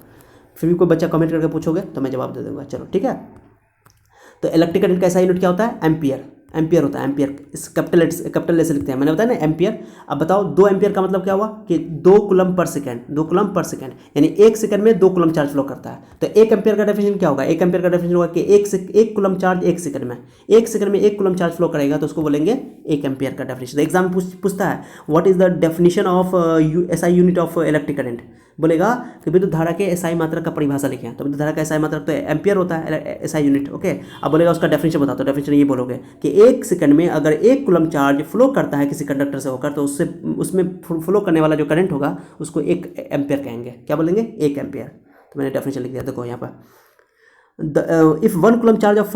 फिर भी कोई बच्चा कमेंट करके पूछोगे तो मैं जवाब दे दूंगा। चलो ठीक है, तो इलेक्ट्रिक करंट का ऐसा यूनिट क्या होता है, एम्पियर, एम्पियर होता है, एम्पियर इस कैपिटल ए से लिखते हैं, मैंने बताया ना एम्पियर। अब बताओ 2 एम्पियर का मतलब क्या हुआ कि 2 coulomb per second, 2 coulomb per second, यानी 1 सेकंड में 2 कूलम चार्ज फ्लो करता है। तो 1 एम्पियर का डेफिनेशन क्या होगा, 1 एम्पियर का डेफिनेशन होगा कि 1 कूलम चार्ज 1 सेकंड में, 1 सेकंड में 1 कूलम चार्ज फ्लो करेगा, तो उसको बोलेंगे 1 एम्पियर का डेफिनेशन। एग्जाम पूछता है what is the definition of SI unit of electric current, बोलेगा कि विद्युत धारा के एसआई मात्रक का परिभाषा लिखें, तो विद्युत धारा का एसआई मात्रक तो एम्पियर होता है, एसआई यूनिट, ओके। अब बोलेगा उसका डेफिनेशन बताओ, तो डेफिनेशन ये बोलोगे कि 1 सेकंड में अगर 1 कूलम चार्ज फ्लो करता है किसी कंडक्टर से होकर, तो उसमें फ्लो करने वाला जो करंट होगा उसको 1 एम्पियर कहेंगे, क्या बोलेंगे, 1 एम्पियर। तो मैंने डेफिनेशन लिख दिया, देखो यहाँ पर, if 1 coulomb charge of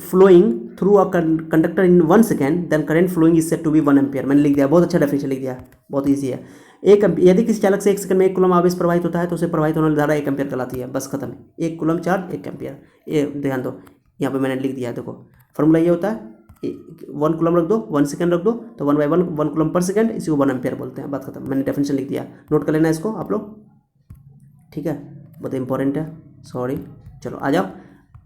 flowing through a conductor in 1 second, then current flowing is said to be 1 ampere। मैंने लिख दिया, बहुत अच्छा डेफिनेशन लिख दिया, बहुत इजी है। यदि किसी चालक से 1 सेकंड में 1 कूलम आवेश प्रवाहित होता है तो उसे प्रवाहित होने वाली धारा 1 एम्पियर कहलाती है, बस खत्म। 1 कूलम चार्ज 1 एम्पियर, ये ध्यान दो, यहाँ पे मैंने लिख दिया है, देखो फॉर्मूला ये होता है, 1 कूलम रख दो, 1 सेकंड रख दो, तो 1/1 1 कूलम पर सेकंड, इसी को 1 एम्पियर बोलते हैं, बात खत्म। मैंने डेफिनेशन लिख दिया, नोट कर लेना इसको आप लोग, ठीक है, बहुत इंपॉर्टेंट है, सॉरी। चलो आ जाओ,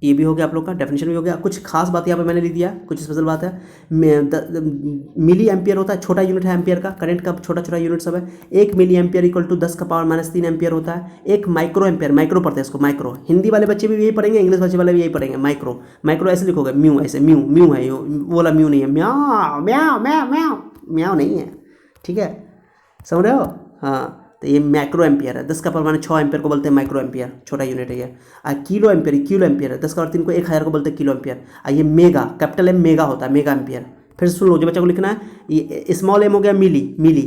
ये भी हो गया आप लोग का, डेफिनेशन भी हो गया। कुछ खास बात यहाँ पे मैंने लिख दिया, कुछ स्पेशल बात है। मिली एम्पियर होता है, छोटा यूनिट है एम्पियर का, करंट का छोटा छोटा यूनिट सब है। 1 milli ampere equal to 10⁻³ ampere होता है। 1 माइक्रो एम्पियर, माइक्रो पढ़ते हैं इसको, माइक्रो, हिंदी वाले बच्चे भी यही पढ़ेंगे, इंग्लिश बच्चे वाले भी यही पढ़ेंगे, माइक्रो। माइक्रो ऐसे लिखोगे, म्यू, ऐसे म्यू, म्यू है, वो वाला म्यू नहीं है, म्याओ म्याओ म्याओ म्याओ म्याओ नहीं है, ठीक है, समझ रहे हो, हाँ। तो ये माइक्रो एम्पियर है, 10⁻6 एम्पियर को बोलते हैं माइक्रो एम्पियर, छोटा यूनिट है ये। किलो एम्पियर, किलो एम्पियर है, 10⁻³ को 1000 को बोलते हैं किलो एम्पियर। ये मेगा, कैपिटल एम मेगा होता है, मेगा एम्पियर। फिर सुन लो, जो बच्चा को लिखना है, ये स्मॉल एम हो गया मिली, मिली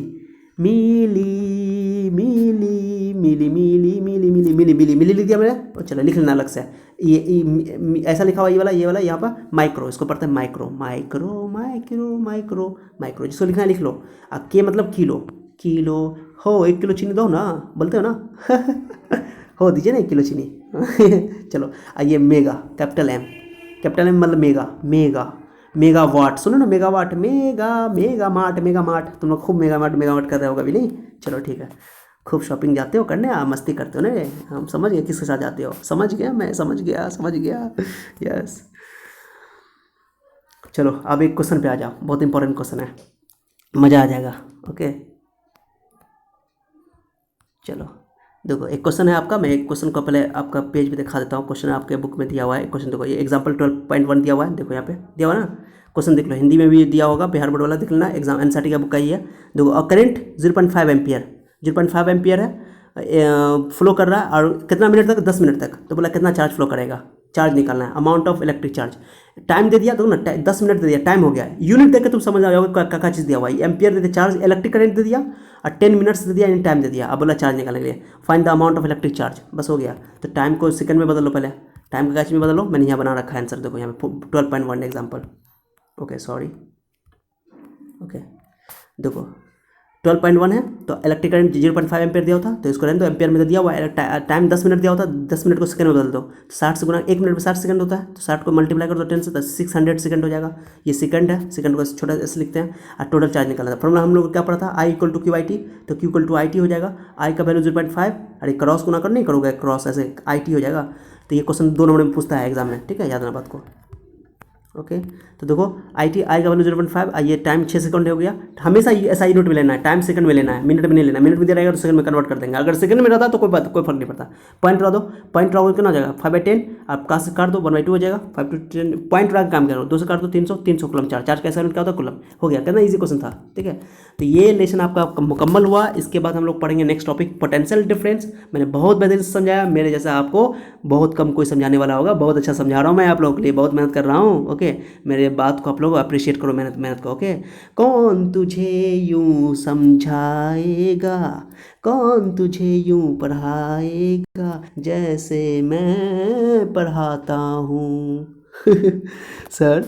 मिली मिली मिली मिली मिली मिली मिली मिली मिली लिख दिया मैंने, चलो लिख लेना अलग से। ये ऐसा लिखा हुआ, ये वाला यहाँ पर माइक्रो, इसको पढ़ते हैं micro, micro micro micro micro, जिसको लिखना है लिख लो। के मतलब किलो, किलो हो, 1 किलो चीनी दो ना, बोलते हो ना हो दीजिए ना 1 किलो चीनी चलो, ये मेगा, कैपिटल एम मतलब मेगा, मेगा मेगावाट, सुनो ना मेगावाट, मेगा मेगा मार्ट, तुम लोग खूब मेगावाट कर रहे होगा अभी, नहीं, चलो ठीक है। खूब शॉपिंग जाते हो करने, मस्ती करते हो ना, हम समझ गए किसके साथ जाते हो, समझ गया मैं, समझ गया यस। चलो अब एक क्वेश्चन पे आ जाओ, बहुत इंपॉर्टेंट क्वेश्चन है, मज़ा आ जाएगा, ओके। चलो देखो, एक क्वेश्चन है आपका, मैं एक क्वेश्चन को पहले आपका पेज पे दिखा देता हूँ। क्वेश्चन आपके बुक में दिया हुआ है, क्वेश्चन देखो, ये एग्जाम्पल 12.1 दिया हुआ है, देखो यहाँ पे दिया हुआ है ना, क्वेश्चन देख लो, हिंदी में भी दिया होगा, बिहार बोर्ड वाला देख लेना, एग्जाम एनसीईआरटी का बुक का ही है। देखो, करंट 0.5 एम्पियर, 0.5 एम्पियर है, फ्लो कर रहा है, और कितना मिनट तक, 10 मिनट तक, तो बोला कितना चार्ज फ्लो करेगा, चार्ज निकालना है, amount of electric charge, time दे दिया, तो ना 10 मिनट दे दिया, टाइम हो गया है, यूनिट देख के तुम समझ आओगे क्या चीज़ दिया हुआ है, एम्पियर दे दिया, चार्ज इलेक्ट्रिक करंट दे दिया, और 10 मिनट्स दे दिया, यानी टाइम दे दिया। अब बोला चार्ज निकालने के लिए find the amount of electric charge, बस हो गया। तो टाइम को सेकंड में बदलो, पहले टाइम को कैच में बदलो, मैंने यहाँ बना रखा है आंसर, देखो यहाँ पे 12.1 एग्जाम्पल, ओके सॉरी, ओके देखो 12.1 है, तो इलेक्ट्रिक करंट 0.5 एम्पियर दिया होता, तो इसको रहने दो, एम्पियर में तो दिया हुआ है, टाइम 10 मिनट दिया होता, 10 मिनट को सेकंड में बदल दो, 60 से गुना, 1 मिनट में 60 सेकंड होता है, तो 60 को मल्टीप्लाई कर दो 10 से, तो 600 सेकंड हो जाएगा। ये सेकंड है, सेकंड को छोटा ऐसे लिखते हैं, और टोटल चार्ज निकालना था। फॉर्मूला हम लोग को क्या पड़ा था, I = QIT, तो Q = IT हो जाएगा, I का वैल्यू 0.5, अरे क्रॉस गुना कर नहीं करोगे, क्रॉस ऐसे IT हो जाएगा। तो ये क्वेश्चन 2 नंबर में पूछता है एग्जाम में, ठीक है, याद रखना बात को, ओके। तो देखो IT आई का वैल्यू 0.5, ये टाइम 6 सेकंड हो गया। हमेशा ऐसा यूनिट में लेना है, टाइम सेकंड में लेना है, मिनट में नहीं लेना। मिनट में दिया रहेगा तो सेकंड में कन्वर्ट कर देंगे। अगर सेकंड में रहता तो कोई फर्क नहीं पड़ता। पॉइंट रहा दो, पॉइंट रहा कितना हो जाएगा 5/10, आप कहाँ से काट दो 1/2 हो जाएगा। 5 to 10 पॉइंट रहा काम करो, 2 से काट दो 300, 300 कूलम चार्ज। चार्ज कैसा यूनिट क्या होता है कूलम, हो गया। कितना ईजी क्वेश्चन था, ठीक है। तो ये लेसन आपका मुकम्मल हुआ। इसके बाद हम लोग पढ़ेंगे नेक्स्ट टॉपिक पोटेंशियल डिफरेंस। मैंने बहुत बेहतरीन से समझाया, मेरे जैसा आपको बहुत कम कोई समझाने वाला होगा। बहुत अच्छा समझा रहा हूँ मैं आप लोगों के लिए, बहुत मेहनत कर रहा हूँ। ओके, मेरे बात को आप लोग अप्रिशिएट करो, मेहनत को। ओके, कौन तुझे यूं समझाएगा, कौन तुझे यूं पढ़ाएगा जैसे मैं पढ़ाता हूँ। सर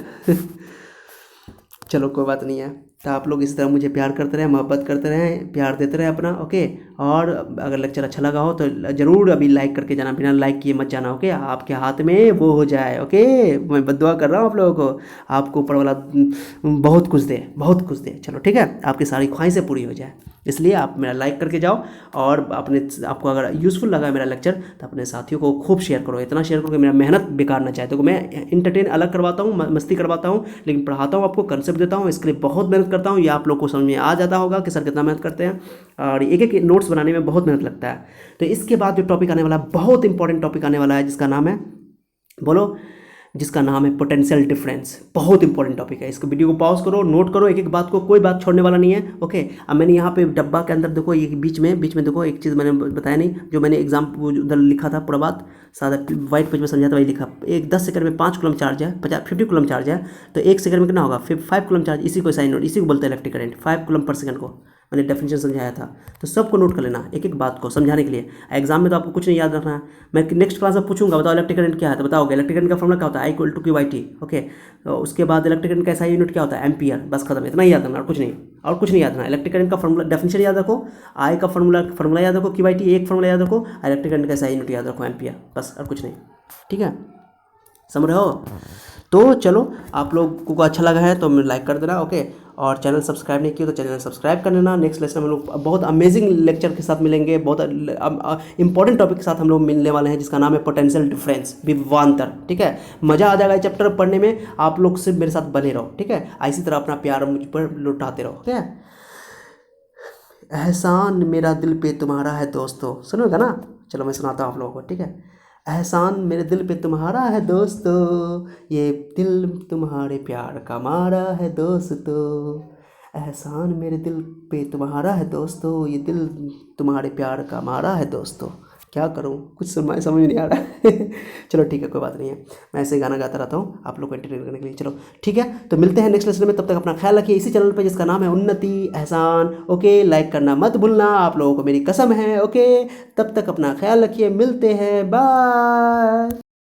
चलो कोई बात नहीं है। तो आप लोग इस तरह मुझे प्यार करते रहें, मोहब्बत करते रहें, प्यार देते रहें अपना। ओके, और अगर लेक्चर अच्छा लगा हो तो ज़रूर अभी लाइक करके जाना, बिना लाइक किए मत जाना। ओके, आपके हाथ में वो हो जाए। ओके, मैं बद्दुआ कर रहा हूँ आप लोगों को, आपको ऊपर वाला बहुत कुछ दे, बहुत कुछ दे। चलो ठीक है, आपकी सारी ख्वाहिशें पूरी हो जाए, इसलिए आप मेरा लाइक करके जाओ। और आपको अगर यूज़फुल लगा मेरा लेक्चर तो अपने साथियों को खूब शेयर करो, इतना शेयर करो कि मेरा मेहनत बेकार ना जाए। तो मैं इंटरटेन अलग करवाता हूँ, मस्ती करवाता हूँ, लेकिन पढ़ाता हूँ, आपको कंसेप्ट देता हूँ। इसके लिए बहुत मेहनत करता हूँ। ये आप लोग को समझ में आ जाता होगा कि सर कितना मेहनत करते हैं, और एक एक नोट्स बनाने में बहुत मेहनत लगता है। तो इसके बाद जो टॉपिक आने वाला है, बहुत इंपॉर्टेंट टॉपिक आने वाला है, जिसका नाम है, बोलो, जिसका नाम है पोटेंशियल डिफरेंस। बहुत इंपॉर्टेंट टॉपिक है। इसको वीडियो को पॉज करो, नोट करो एक एक बात को, कोई बात छोड़ने वाला नहीं है। ओके, अब मैंने यहाँ पे डब्बा के अंदर देखो, ये बीच में देखो एक चीज़ मैंने बताया नहीं, जो मैंने एग्जाम उधर लिखा था पूरा बात सादा वाइट पेज में समझा था, वही लिखा। एक 10 सेकंड में 5 कूलम चार्ज है, 50 कूलम चार्ज है, तो 1 सेकंड में कितना होगा 5 कूलम चार्ज। इसी को साइन नोट, इसी को बोलते हैं electric current, 5 coulomb per second को मैंने डेफिनेशन समझाया था। तो सबको नोट कर लेना एक एक बात को समझाने के लिए। एग्जाम में तो आपको कुछ नहीं याद रखना है। मैं नेक्स्ट क्लास में पूछूंगा, बताओ इलेक्ट्रिक करंट क्या है, तो बताओगे इलेक्ट्रिक करंट का फॉर्मूला क्या होता है, I=QT। ओके, तो उसके बाद इलेक्ट्रिक करंट का ऐसा यूनिट क्या होता है, एम्पियर। बस खत्म, इतना ही याद रखना, और कुछ नहीं, और कुछ नहीं याद रखना। इलेक्ट्रिक करंट का फॉर्मूला डेफिनेशन याद रखो, I का फॉर्मूला याद रखो, QT एक फॉर्मूला याद रखो, इलेक्ट्रिक करंट का ऐसा यूनिट याद रखो, एम्पियर। बस, और कुछ नहीं, ठीक है, समझ रहे हो। तो चलो, आप लोगों को अच्छा लगा है तो लाइक कर देना। ओके, और चैनल सब्सक्राइब नहीं किया तो चैनल सब्सक्राइब कर लेना। नेक्स्ट लेसन में हम लोग बहुत अमेजिंग लेक्चर के साथ मिलेंगे, बहुत इंपॉर्टेंट टॉपिक के साथ हम लोग मिलने वाले हैं, जिसका नाम है पोटेंशियल डिफरेंस, विभवांतर। ठीक है, मज़ा आ जाएगा चैप्टर पढ़ने में। आप लोग से मेरे साथ बने रहो, ठीक है, इसी तरह अपना प्यार मुझ पर लुटाते रहो, ठीक है। एहसान मेरा दिल पे तुम्हारा है दोस्तों, सुनोगा ना। चलो मैं सुनाता हूँ आप लोगों को, ठीक है। एहसान मेरे दिल पे तुम्हारा है दोस्तों, ये दिल तुम्हारे प्यार का मारा है दोस्तों। एहसान मेरे दिल पे तुम्हारा है दोस्तों, ये दिल तुम्हारे प्यार का मारा है दोस्तों। क्या करूँ, कुछ समझ नहीं आ रहा है। चलो ठीक है, कोई बात नहीं है, मैं ऐसे गाना गाता रहता हूँ आप लोग को एंटरटेन करने के लिए। चलो ठीक है, तो मिलते हैं नेक्स्ट लेसन में। तब तक अपना ख्याल रखिए इसी चैनल पर, जिसका नाम है उन्नति एहसान। ओके, लाइक करना मत भूलना, आप लोगों को मेरी कसम है। ओके, तब तक अपना ख्याल रखिए, मिलते हैं, बाय।